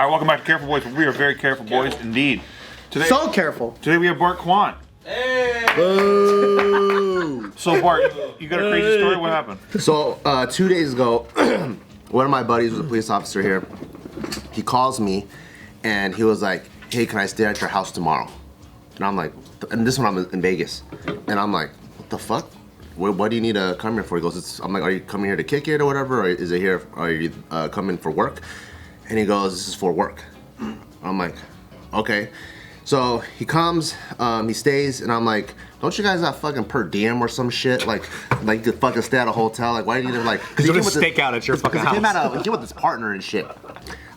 All right, welcome back to Careful Boys. We are very careful boys indeed. Today, So careful. Today we have Bart Kwan. Hey! Boo. So Bart, you got a crazy story? What happened? So 2 days ago, one of my buddies was a police officer here. He calls me and he was like, hey, can I stay at your house tomorrow? And I'm like, and this one I'm in Vegas. And I'm like, what the fuck? What do you need to come here for? He goes, I'm like, are you coming here to kick it or whatever? Or is it here, are you coming for work? And he goes, this is for work. I'm like, okay. So he comes, he stays, and I'm like, don't you guys have fucking per diem or some shit? Like to fucking stay at a hotel? Like, why do you need to like? Because you get a stakeout at your fucking house. He came with his partner and shit.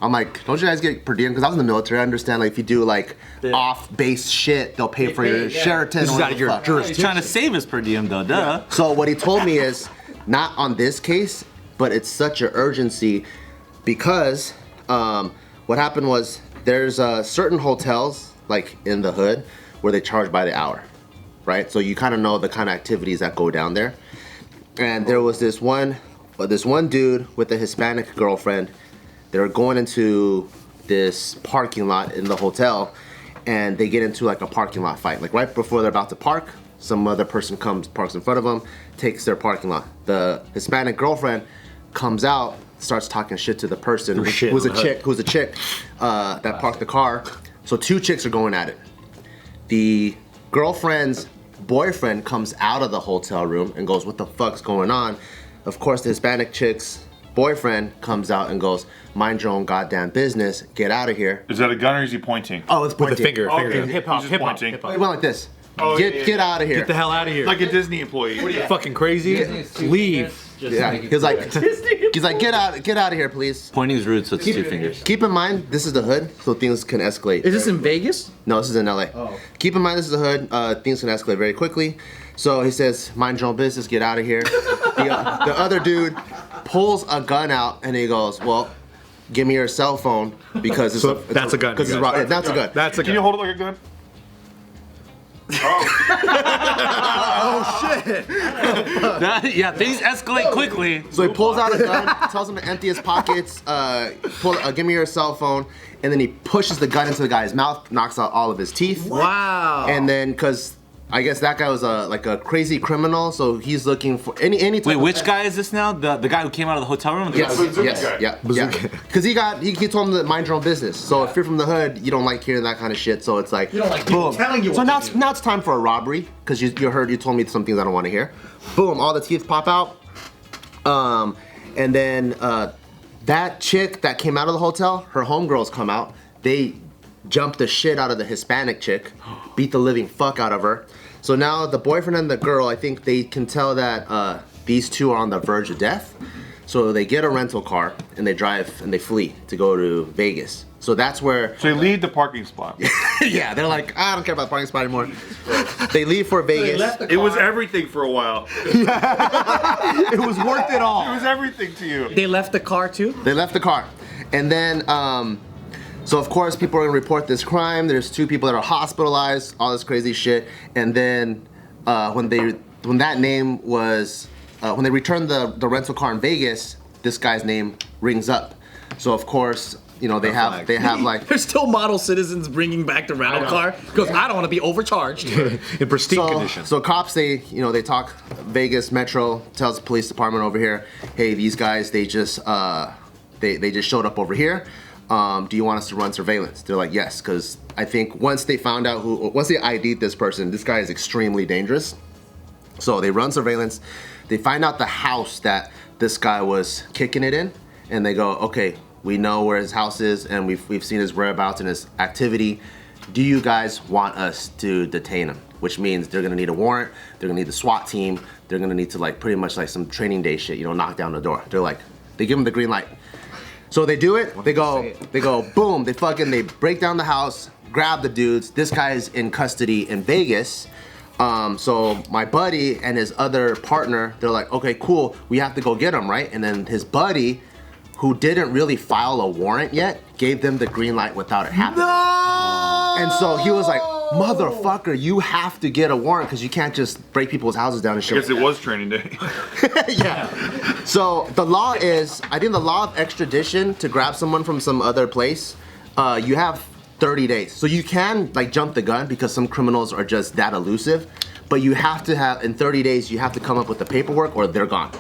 I'm like, don't you guys get per diem? Because I was in the military. I understand, like, if you do like off-base shit, they'll pay for your Sheraton. This is out of your jurisdiction. He's trying to save his per diem though, duh. So what he told me is, not on this case, but it's such an urgency because what happened was there's certain hotels like in the hood where they charge by the hour, right? So you kind of know the kind of activities that go down there. And there was this one dude with a Hispanic girlfriend. They were going into this parking lot in the hotel, and they get into like a parking lot fight. Like right before they're about to park, some other person comes, parks in front of them, takes their parking lot. The Hispanic girlfriend comes out, starts talking shit to the person who's a chick that parked the car. So two chicks are going at it. The girlfriend's boyfriend comes out of the hotel room and goes, what the fuck's going on? Of course, the Hispanic chick's boyfriend comes out and goes, mind your own goddamn business, get out of here. Is that a gun or is he pointing? Oh, it's pointing. With the finger. Okay. Hip hop. He's just pointing. It went like this. Oh, Get out of here. Get the hell out of here. Like a Disney employee. What are you fucking crazy? Leave. Yeah, he's like, get out of here, please. Pointing's rude, so it's two fingers. Keep in mind, this is the hood, so things can escalate. Is this in Vegas? No, this is in LA. Oh. Keep in mind, this is the hood. Things can escalate very quickly. So he says, mind your own business, get out of here. The other dude pulls a gun out and he goes, well, give me your cell phone because it's that's a gun. Because it's that's a gun. That's a gun. Can you hold it like a gun? Oh shit! Yeah, things escalate quickly. So he pulls out a gun, tells him to empty his pockets, give me your cell phone, and then he pushes the gun into the guy's mouth, knocks out all of his teeth. Wow. And then, because I guess that guy was like a crazy criminal, so he's looking for any type Wait, of which guy is this now? The guy who came out of the hotel room? Yes. Because he told him to mind your own business. So if you're from the hood, you don't like hearing that kind of shit. So it's like, You don't like people telling you So what to do. now it's time for a robbery because you told me some things I don't want to hear. Boom, all the teeth pop out. And then that chick that came out of the hotel, her homegirls come out. They jump the shit out of the Hispanic chick, beat the living fuck out of her. So now the boyfriend and the girl, I think they can tell that these two are on the verge of death. So they get a rental car and they drive and they flee to go to Vegas. So that's where. So they leave the parking spot. Yeah, they're like, I don't care about the parking spot anymore. They leave for Vegas. It was everything for a while. It was worth it all. It was everything to you. They left the car too? They left the car. And then, so of course people are gonna report this crime. There's two people that are hospitalized, all this crazy shit. And then when they returned the rental car in Vegas, this guy's name rings up. So of course, you know, they have like. There's still model citizens bringing back the rental car because I don't want to be overcharged. In pristine condition. So cops, they talk. Vegas Metro tells the police department over here, hey, these guys, they just showed up over here. Do you want us to run surveillance? They're like, yes, because I think once they ID'd this person, this guy is extremely dangerous. So they run surveillance. They find out the house that this guy was kicking it in, and they go, okay, we know where his house is, and we've seen his whereabouts and his activity. Do you guys want us to detain him? Which means they're gonna need a warrant. They're gonna need the SWAT team. They're gonna need to like pretty much like some training day shit, you know, knock down the door. They give him the green light. So they do it. They go, boom. They break down the house, grab the dudes. This guy's in custody in Vegas. So my buddy and his other partner, they're like, okay, cool. We have to go get him, right? And then his buddy, who didn't really file a warrant yet, gave them the green light without it happening. No! And so he was like, motherfucker, you have to get a warrant because you can't just break people's houses down and shit. I guess it was training day. Yeah. So the law is, I think the law of extradition to grab someone from some other place, You have 30 days. So you can like jump the gun because some criminals are just that elusive, but you have to have, in 30 days, you have to come up with the paperwork or they're gone.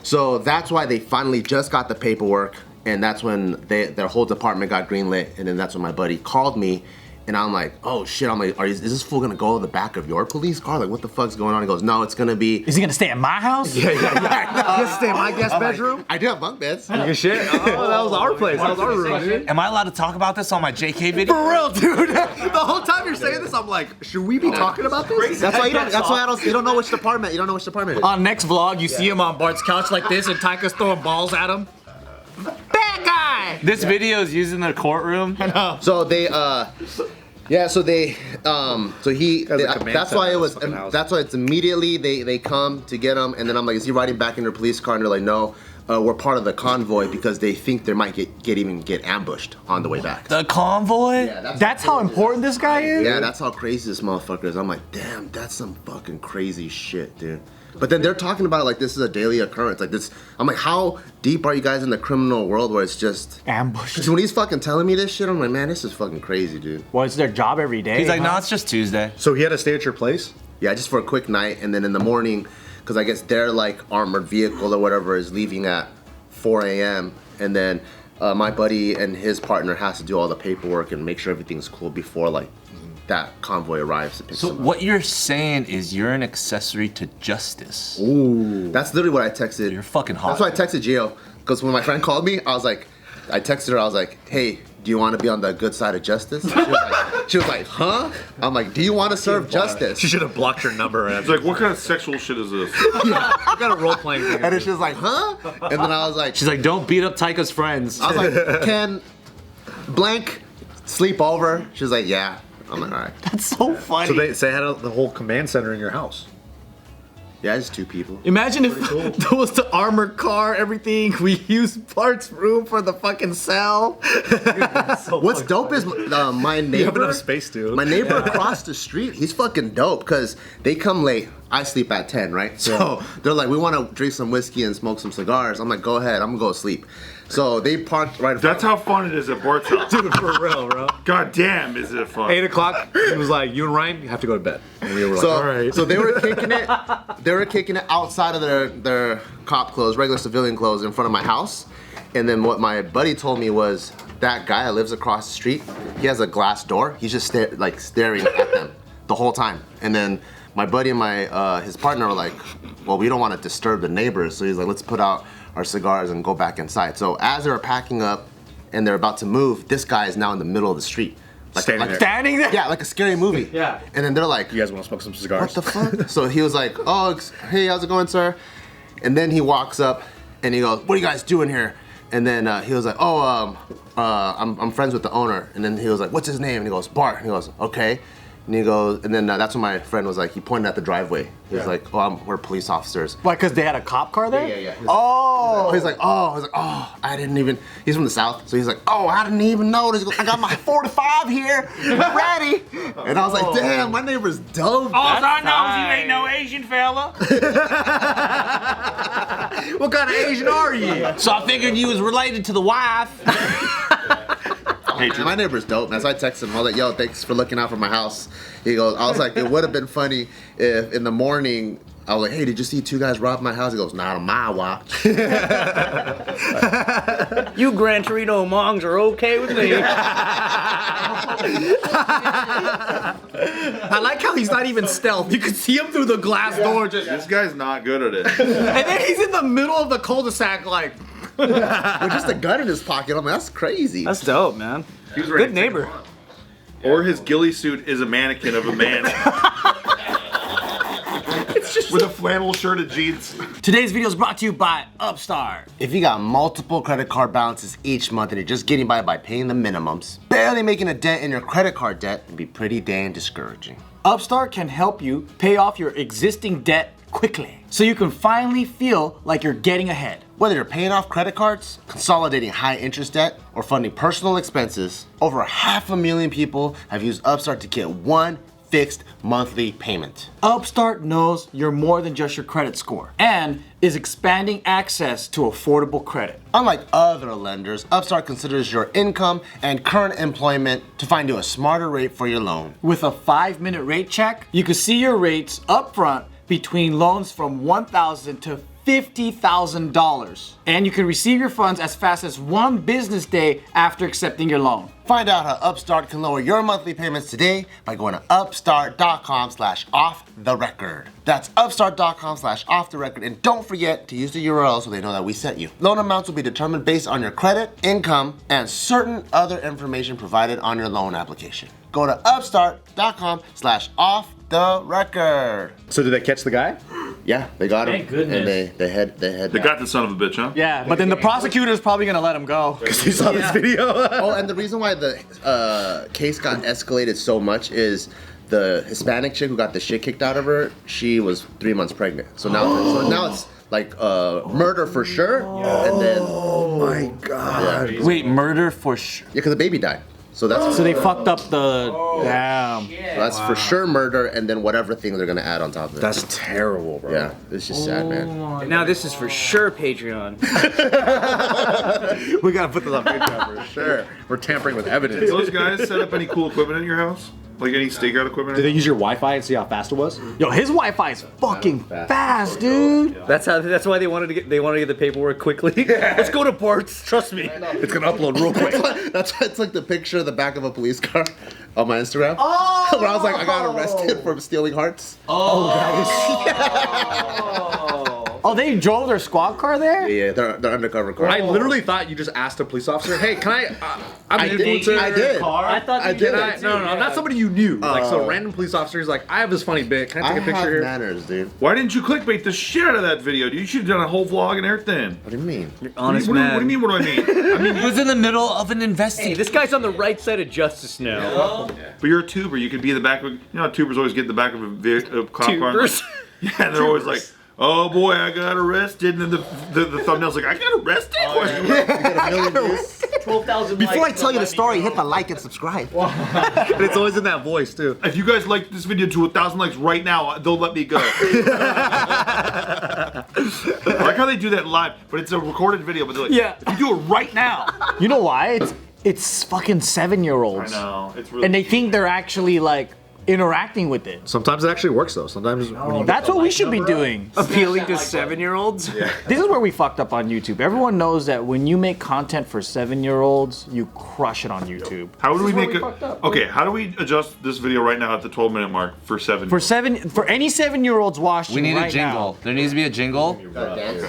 So that's why they finally just got the paperwork, and that's when their whole department got greenlit, and then that's when my buddy called me, and I'm like, oh shit, I'm like, is this fool gonna go to the back of your police car? Like, what the fuck's going on? He goes, no, it's gonna be... Is he gonna stay at my house? Yeah. You gonna stay in my guest bedroom? I do have bunk beds. Good shit. Oh, that was our place. That was our room, dude. Am I allowed to talk about this on my JK video? For real, dude. The whole time you're saying this, I'm like, should we be talking about this? That's why you don't know which department. You don't know which department it is. On next vlog, you see him on Bart's couch like this, and Tyka's throwing balls at him. Bad guy. This video is used in the courtroom. So they, that's why it was, that's why it's immediately they come to get him, and then I'm like, is he riding back in their police car? And they're like, no, we're part of the convoy because they think they might get ambushed on the way back. The convoy? Yeah, That's how important this guy is? Yeah, that's how crazy this motherfucker is. I'm like, damn, that's some fucking crazy shit, dude. But then they're talking about it like this is a daily occurrence. Like this, I'm like, how deep are you guys in the criminal world where it's just Ambush. So when he's fucking telling me this shit, I'm like, man, this is fucking crazy, dude. Well, it's their job every day. He's like, no, it's just Tuesday. So he had to stay at your place? Yeah, just for a quick night, and then in the morning, because I guess their like armored vehicle or whatever is leaving at 4 a.m. and then my buddy and his partner has to do all the paperwork and make sure everything's cool before like that convoy arrives. So what you're saying is you're an accessory to justice. Ooh. That's literally what I texted. You're fucking hot. That's why I texted Gio, because when my friend called me, I texted her, I was like, hey, do you want to be on the good side of justice? She was like, huh? I'm like, do you want to serve justice? She should have blocked your number. It's like, what kind of sexual shit is this? You got a role playing thing. And then she was like, huh? And then I was like, She's like, don't beat up Tyka's friends. I was like, can blank sleep over? She was like, yeah. I'm like, all right. That's so funny. So they had the whole command center in your house. Yeah, it's 2 people. Imagine if there was the armored car, everything. We used Bart's room for the fucking cell. What's dope is my neighbor. You have enough space, dude. My neighbor across the street, he's fucking dope because they come late. I sleep at 10, right? So they're like, we want to drink some whiskey and smoke some cigars. I'm like, go ahead, I'm gonna go sleep. So they parked right in front. That's how fun it is at Bart's house. Dude, for real, bro. God damn, is it fun? 8 o'clock, he was like, you and Ryan, you have to go to bed. And we were like, So, all right. so they were kicking it. They were kicking it outside of their cop clothes, regular civilian clothes, in front of my house. And then what my buddy told me was that guy that lives across the street. He has a glass door. He's just staring at them the whole time. And then my buddy and his partner were like, well, we don't want to disturb the neighbors. So he's like, let's put out our cigars and go back inside. So as they were packing up and they're about to move, this guy is now in the middle of the street. Standing there. Standing there? Yeah, like a scary movie. Yeah. And then they're like, You guys want to smoke some cigars? what the fuck? So he was like, oh, hey, how's it going, sir? And then he walks up and he goes, what are you guys doing here? And then he was like, oh, I'm friends with the owner. And then he was like, what's his name? And he goes, Bart. And he goes, okay. And he goes, and then that's when my friend was like, he pointed at the driveway. He was like, oh, we're police officers. Why, because they had a cop car there? Yeah. Oh. He's like, oh, I was like, oh, I didn't even, he's from the South. So he's like, oh, I didn't even notice. He goes, I got my 45 here, ready. And I was like, damn, my neighbor's dope. All I know is you ain't no Asian fella. What kind of Asian are you? So I figured you was related to the wife. Hey, my neighbor's dope, man. So I texted him. I was like, yo, thanks for looking out for my house. He goes, I was like, it would have been funny if in the morning, I was like, hey, did you see 2 guys rob my house? He goes, not on my watch. You Gran Torino mongs are okay with me. I like how he's not even stealth. You can see him through the glass door just... This guy's not good at it. And then he's in the middle of the cul-de-sac like... With just a gun in his pocket. I'm like, that's crazy. That's dope, man. He's ready Good to take neighbor. a run. Or his ghillie suit is a mannequin of a man. It's just with a flannel shirt and jeans. Today's video is brought to you by Upstart. If you got multiple credit card balances each month and you're just getting by paying the minimums, barely making a dent in your credit card debt can be pretty damn discouraging. Upstart can help you pay off your existing debt quickly, so you can finally feel like you're getting ahead. Whether you're paying off credit cards, consolidating high interest debt, or funding personal expenses, over 500,000 people have used Upstart to get 1 fixed monthly payment. Upstart knows you're more than just your credit score and is expanding access to affordable credit. Unlike other lenders, Upstart considers your income and current employment to find you a smarter rate for your loan. With a 5-minute rate check, you can see your rates upfront between loans from $1,000 to $50,000. And you can receive your funds as fast as 1 business day after accepting your loan. Find out how Upstart can lower your monthly payments today by going to upstart.com/offtherecord. That's upstart.com/offtherecord. And don't forget to use the URL so they know that we sent you. Loan amounts will be determined based on your credit, income, and certain other information provided on your loan application. Go to upstart.com/offtherecord. So did they catch the guy? Yeah, they got him. Thank goodness. And they head They got the son of a bitch, huh? Yeah, but then the prosecutor's probably gonna let him go. He saw this video. Oh, and the reason why the case got escalated so much is the Hispanic chick who got the shit kicked out of her, she was 3 months pregnant. So now it's like murder for sure. And then My God. yeah, Wait, murder for sure. because the baby died. So that's So they fucked up the. Damn. that's for sure murder, and then whatever thing they're gonna add on top of it. That's terrible, bro. yeah, it's just sad, man. Now this is for sure Patreon. We gotta put this on Patreon for sure. We're tampering with evidence. Those guys set up any cool equipment in your house? Like any stakeout equipment? Did they use your Wi-Fi and see how fast it was? Yo, his Wi-Fi is fucking fast, dude. That's why they wanted to get the paperwork quickly. Let's go to Bart's. Trust me. It's gonna upload real quick. That's why it's like the picture of the back of a police car on my Instagram. Oh! Where I was like, I got arrested for stealing hearts. Oh, they drove their squad car there? Yeah, they're undercover car. I literally thought you just asked a police officer, "Hey, can I? I'm an influencer. I did. I thought I they did. that No, too, not somebody you knew. Like so, a random police officer is like, I have this funny bit. Can I I take a picture have here? manners, dude. Why didn't you clickbait the shit out of that video? Dude? You should have done a whole vlog and everything. What do you mean? Honest what do you man. mean? What do I mean? I mean, He was in the middle of an Hey, investigation. this guy's on the right side of justice now. but you're a tuber. You could be in the back of. You know, how tubers always get in the back of a cop car. Tubers. Yeah, and they're always like, "Oh boy, I got arrested," and then the thumbnail's like, "I got arrested." Question mark. 12,000 Before I tell you the story, hit the like and subscribe. And it's always in that voice too. If you guys like this video to 1,000 likes right now, they'll let me go. I like how they do that live, but it's a recorded video. But they're like, Yeah. if you do it right now. You know why? It's fucking 7-year-olds. I know it's really. And they think they're actually like interacting with it. Sometimes it actually works though. Sometimes when you That's what we should be doing. appealing to 7-year-olds. This is where we fucked up on YouTube. Everyone knows that when you make content for 7-year-olds, you crush it on YouTube. How do we where make we it? fucked up. Okay, how do we adjust this video right now at the 12-minute mark for 7? For any 7-year-olds watching We need right a jingle. now, There needs to be a jingle.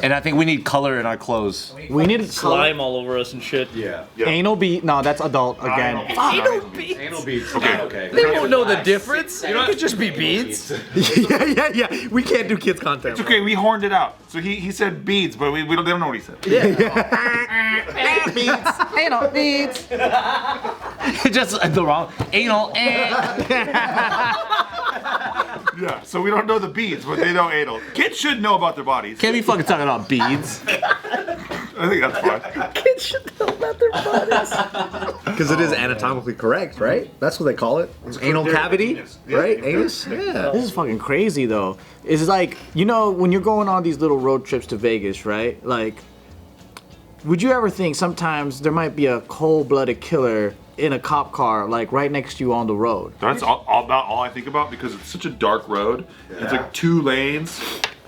And I think we need color in our clothes. we need Slime all over us and shit. yeah. anal beat. No, that's adult again. Anal beads. Anal beats. Okay. They won't know the difference. It could just be beads. yeah. We can't do kids content. Okay, we horned it out. So he said beads, but we don't know what he said. Anal beats. Just the wrong anal. Yeah, so we don't know the beads, but they know anal. Kids should know about their bodies. Can't be fucking talking about beads. I think that's fine. Because it is anatomically correct, right? That's what they call it. Anal cavity, Anus. Yeah, right? anus. Anus. Yeah. This is fucking crazy though. It's like, you know, when you're going on these little road trips to Vegas, right? Like, would you ever think sometimes there might be a cold-blooded killer in a cop car, like right next to you on the road? That's about all I think about because it's such a dark road. It's like 2 lanes.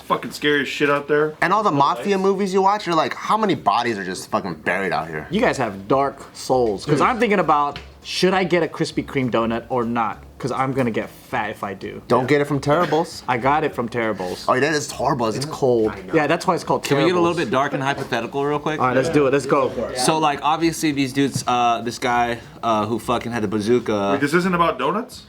Fucking scary as shit out there. And all the mafia movies you watch, you're like, how many bodies are just fucking buried out here? You guys have dark souls. Because I'm thinking about, should I get a Krispy Kreme donut or not? Because I'm gonna get fat if I do. Don't get it from Terribles. I got it from Terribles. Oh, that is horrible, isn't It's it? cold. Yeah, that's why it's called Can we Terribles. get a little bit dark and hypothetical real quick? All right, let's do it. Let's go. So like obviously these dudes, this guy who fucking had the bazooka. This isn't about donuts?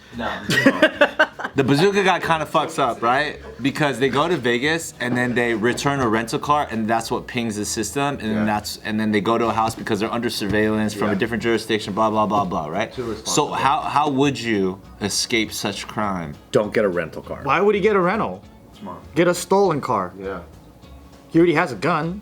The bazooka guy kind of fucks up, right? Because they go to Vegas and then they return a rental car and that's what pings the system and then they go to a house because they're under surveillance from a different jurisdiction, blah blah blah blah, right? So how would you escape such crime? Don't get a rental car. Why would he get a rental? Smart. Get a stolen car. Yeah. He already has a gun.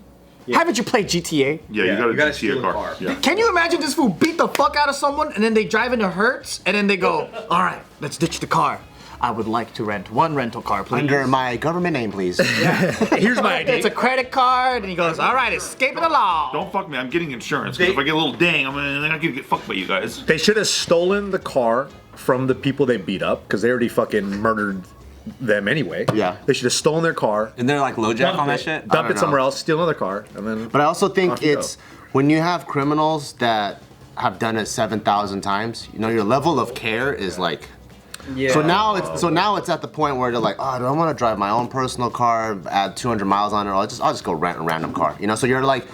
Haven't you played GTA? Yeah, you gotta see a car. Yeah. Can you imagine this fool beat the fuck out of someone and then they drive into Hertz and then they go, all right, let's ditch the car. I would like to rent one rental car, please. Under my government name, please. Here's my idea. It's a credit card, and he goes, all right, escaping the law. Don't fuck me. I'm getting insurance. 'Cause if I get a little ding, I'm gonna get fucked by you guys. They should have stolen the car from the people they beat up because they already fucking murdered them anyway. Yeah. They should have stolen their car, And they're like LoJack on that shit? dump don't it somewhere know. else, steal another car, and then. But I also think Off you it's when you have criminals that have done it 7,000 times, you know, your level of care is like. Yeah. So now it's at the point where they're like, oh, do I want to drive my own personal car, add 200 miles on it, or I'll just go rent a random car. You know, so you're like,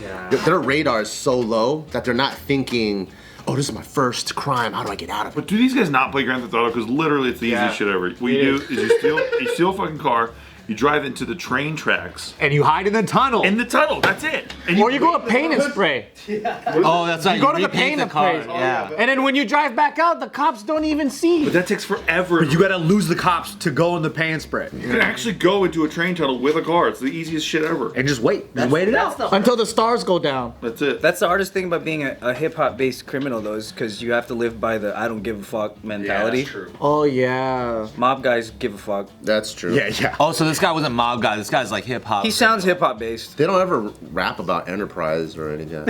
their radar is so low that they're not thinking, oh, this is my first crime. How do I get out of it? But do these guys not play Grand Theft Auto? Because literally it's the easiest shit ever. What you do is you steal a fucking car, you drive into the train tracks. And you hide in the tunnel. In the tunnel, that's it. And Or you go to paint and spray. Oh, that's right. You go to the repaint paint and car. spray. Yeah. And then when you drive back out, the cops don't even see. But that takes forever. But you gotta lose the cops to go in the pay and spray. You can actually go into a train tunnel with a car. It's the easiest shit ever. And just wait. Just wait it out. Until the stars go down. That's it. That's the hardest thing about being a hip hop based criminal, though, is because you have to live by the I don't give a fuck mentality. Oh, yeah. Mob guys give a fuck. That's true. Yeah. Oh, so this guy wasn't mob guy. This guy's like hip hop. He sounds hip hop based. They don't ever rap about enterprise or anything.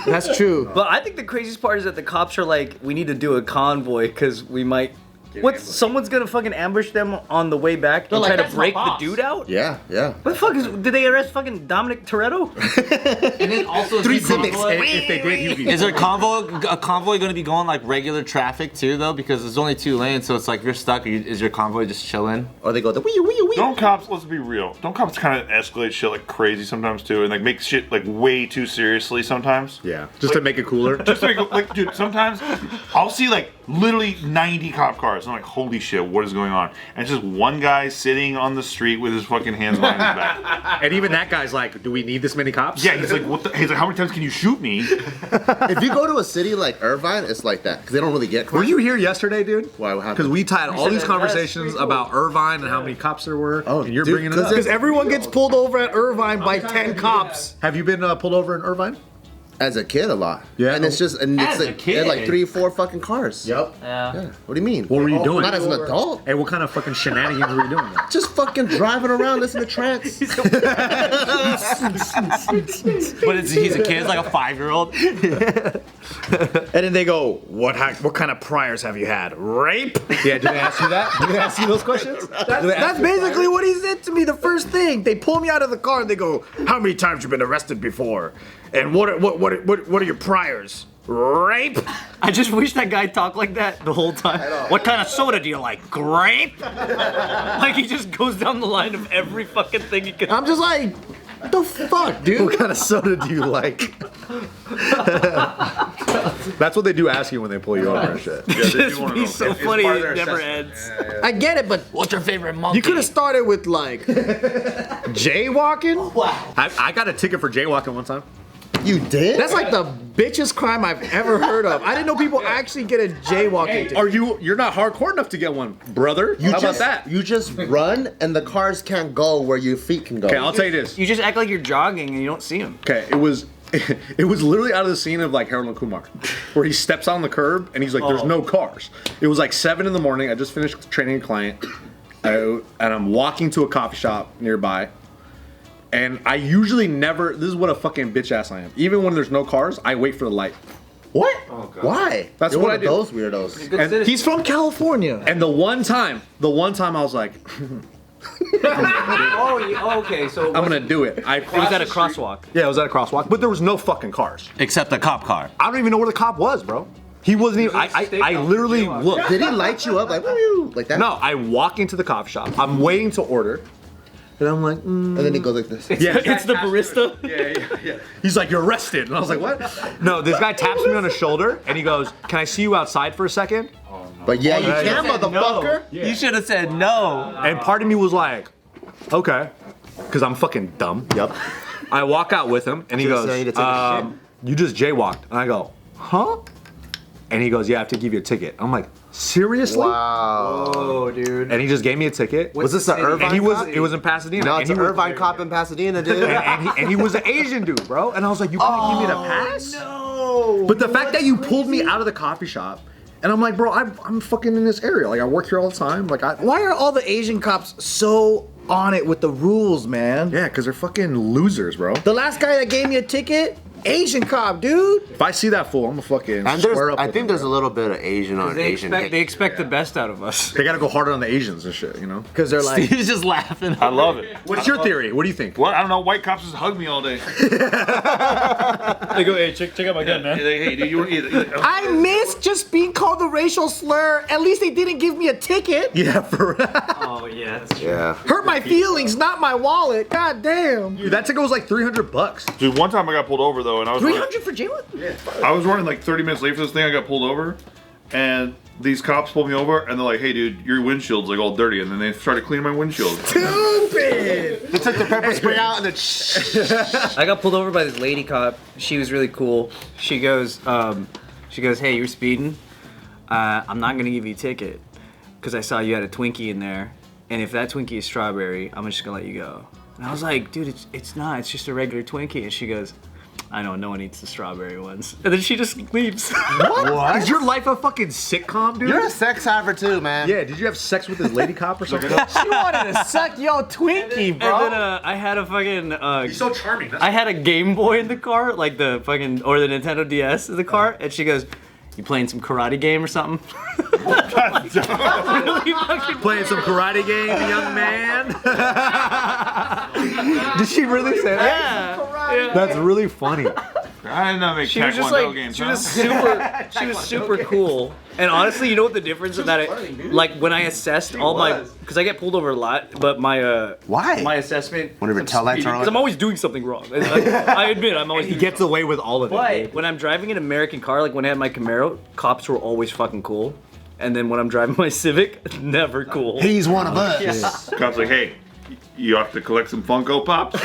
That's true. But I think the craziest part is that the cops are like, we need to do a convoy because we might. What? Someone's gonna fucking ambush them on the way back and like, try to "That's my break the boss." dude out? Yeah. What the fuck is? Did they arrest fucking Dominic Toretto? And then also Three is the Civics. convoy- If they did, he'd be. Is there a convoy going to be going like regular traffic too though? Because there's only 2 lanes, so it's like if you're stuck. Is your convoy just chilling? Or they go the wee wee wee. Don't cops, let's be real. Don't cops kind of escalate shit like crazy sometimes too, and like make shit like way too seriously sometimes? Yeah. Just to make it cooler. Just like, dude, sometimes I'll see like literally 90 cop cars. I'm like, holy shit, what is going on? And it's just one guy sitting on the street with his fucking hands behind his back. And even that guy's like, do we need this many cops? Yeah, he's like, what the? He's like, how many times can you shoot me? If you go to a city like Irvine, it's like that because they don't really get crime. Were you here yesterday, dude? Why? What happened? Because we had all these that conversations last week. about Irvine and how many cops there were. Oh, and you're dude, bringing it 'cause up. it- Because everyone gets pulled over at Irvine by 10 cops. Have you been pulled over in Irvine? As a kid, a lot. Yeah. And it's just and As it's a like kid. they had like 3 or 4 fucking cars. Yep. Yeah. What do you mean? What were you doing? Not as an adult. Hey, what kind of fucking shenanigans were you doing? There? Just fucking driving around, listening to trance. But he's a kid. It's like a 5-year-old. And then they go, what kind of priors have you had? Rape? Yeah, did they ask you that? Did they ask you those questions? That's basically what he said to me the first thing. They pull me out of the car and they go, how many times you been arrested before? And what are your priors? Rape? I just wish that guy talked like that the whole time. What kind of soda do you like? Grape? Like he just goes down the line of every fucking thing he could. I'm just like, what the fuck, dude? What kind of soda do you like? That's what they do ask you when they pull you over and shit. Yeah, they do Just wanna be know. so It's funny. part of their It never assessment. ends. I get it, but What's your favorite monkey? you could have started with like jaywalking. I got a ticket for jaywalking one time. You did? That's like the bitchest crime I've ever heard of. I didn't know people actually get a jaywalking ticket. You're not hardcore enough to get one, brother? How about that? You just run and the cars can't go where your feet can go. Okay, I'll tell you this. You just act like you're jogging and you don't see him. Okay, it was literally out of the scene of like Harold and Kumar, where he steps on the curb and he's like, "There's no cars." It was like 7 in the morning. I just finished training a client, and I'm walking to a coffee shop nearby. And I usually never. This is what a fucking bitch ass I am. Even when there's no cars, I wait for the light. What? Why? That's You're what one I of do. those weirdos. And He's from California. And the one time I was like, Okay. So I'm gonna do it. it was at a crosswalk. Yeah, it was at a crosswalk, but there was no fucking cars. Except the cop car. I don't even know where the cop was, bro. He wasn't even. I literally looked. Did he light you up like woo like that? No, I walk into the coffee shop. I'm waiting to order, and I'm like, And then he goes like this. yeah. It's the barista. Yeah. He's like, you're arrested, and I was like, what? No, this guy taps me on the shoulder, and he goes, can I see you outside for a second? But yeah, you can, motherfucker. You should have said no. And part of me was like, okay, because I'm fucking dumb. Yep. I walk out with him, and he Just goes, so you to take a shit. you just jaywalked, and I go, huh? And he goes, yeah, I have to give you a ticket. I'm like, seriously? Wow. Oh, dude. And he just gave me a ticket. Was this the Irvine And he was, cop? it was in Pasadena. No, and it's he an was- Irvine cop in Pasadena, dude. and he was an Asian dude, bro. And I was like, you couldn't give me the pass? No. But the fact that you pulled me out of the coffee shop And I'm like, bro, I'm fucking in this area. Like, I work here all the time. Like, Why are all the Asian cops so on it with the rules, man? yeah, because they're fucking losers, bro. The last guy that gave me a ticket, Asian cop, dude. If I see that fool, I'm gonna fucking And square up. I with think him, there's a bro. little bit of Asian on Asian hate. They expect the best out of us. They gotta go harder on the Asians and shit, you know? Because they're like, He's just laughing. I love it. What's your theory? What do you think? Well, I don't know. White cops just hug me all day. They go, hey, check out my gun, man. Hey, do you want to I miss just being called a racial slur. At least they didn't give me a ticket. Yeah, for Oh, yeah, that's true. Yeah. Hurt my feelings, not my wallet. God damn. Dude, that ticket was like $300. Dude, one time I got pulled over though, and I was 300 for jaywalking? Yeah. I was running like 30 minutes late for this thing. I got pulled over, and these cops pulled me over, and they're like, "Hey, dude, your windshield's like all dirty," and then they started cleaning my windshield. Stupid. They took the pepper spray out and then I got pulled over by this lady cop. She was really cool. She goes, hey, you're speeding. I'm not gonna give you a ticket because I saw you had a Twinkie in there, and if that Twinkie is strawberry, I'm just gonna let you go. And I was like, dude, it's not. It's just a regular Twinkie. And she goes, I know, no one eats the strawberry ones. And then she just leaves. What? Is your life a fucking sitcom, dude? You're a sex haver too, man. Yeah, did you have sex with this lady cop or something? She wanted to suck your Twinkie, bro. And then I had a fucking He's so charming. That's I had a Game Boy in the car, like the fucking, or the Nintendo DS in the car, and she goes, you playing some karate game or something? Really fucking playing some karate game, young man. Did she really say that? yeah. That's really funny. I did not make She was just Taekwondo like, games. she huh? was super cool. And honestly, you know what the difference is that like when I assessed all my, because I get pulled over a lot, but my Why? my assessment. Whenever tail lights are on? Because I'm always doing something wrong. I admit I'm always. He gets away with all of it. But when I'm driving an American car, like when I had my Camaro, cops were always fucking cool. And then when I'm driving my Civic, never cool. He's one of us. Cops like, hey, you have to collect some Funko Pops.